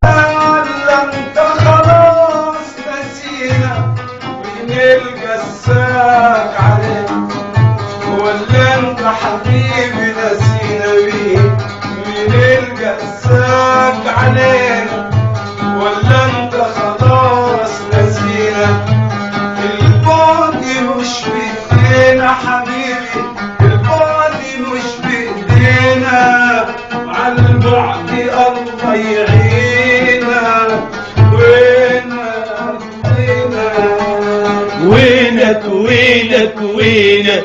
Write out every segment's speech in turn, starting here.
ولا انت خلاص نسينا ونلقى الساق عليك، ولا انت حبيبي نسينا ونلقى الساق علينا، ولا انت خلاص نسينا. البعد مش بايدينا حبيبي، البعد مش بايدينا، عالبعد الله يعينا. وينك وينك وينك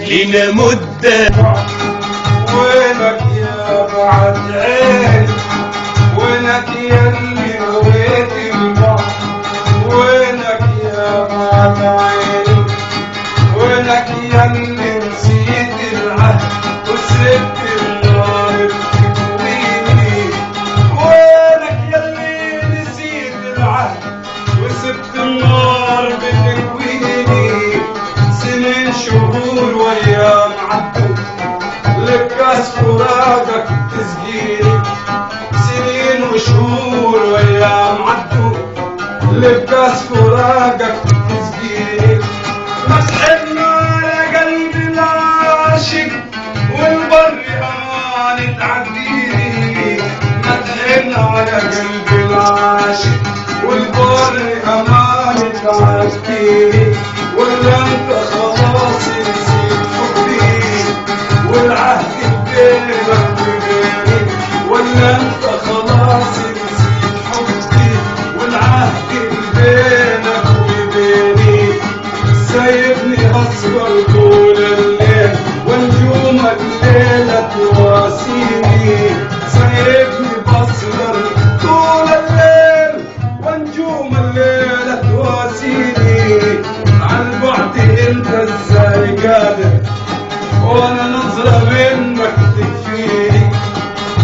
لنا مدة، وينك يا بعد عين، وينك يا اللي هويت البحر، وينك يا بعد عين، وينك يا اللي نسيت العهد وسبت النار بتكويني، وينك يا اللي نسيت العهد وسبت النار بتكويني. سنين شهور وايام عدوا لكاس فراقك تسقيني، سنين وشهور وايام عدوا لكاس فراقك تسقيني. ما تحن على قلبي العاشق والبر امان تعديني، ما تحن على قلبي العاشق والبر امان تعديني. ولا انت خلاص نسيت حبي والعهد بينك وبيني، ولا انت خلاص نسيت حبي والعهد بينك وبيني. سايبني اسهر طول الليل ونجوم الليلة تواسيني، سايبني بسهر طول الليل ونجوم الليلة تواسيني. عالبعد انت ازاي قادر وانا نظرة منك تكفيني،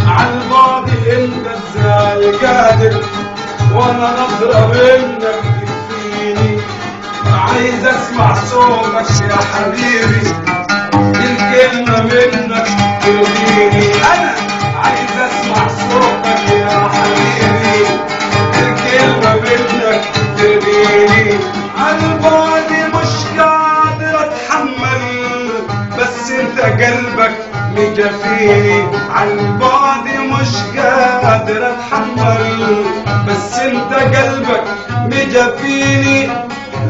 عالبعد انت ازاي قادر وانا نظرة منك تكفيني. عايز اسمع صوتك يا حبيبي، الكلمة منك ترضيني. انا عايز اسمع صوتك يا حبيبي، الكلمة منك ترضيني. عالبعد مش قادر اتحمل بس انت قلبك مجفيني، عالبعد مش قادر اتحمل بس انت قلبك مجفيني.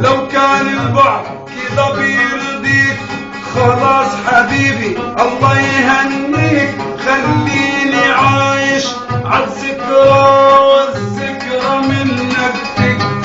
لو كان البعد كده بيرضيك خلاص حبيبي الله يهنيك، خليني عايش عالذكرى والذكرى منك تكفيني.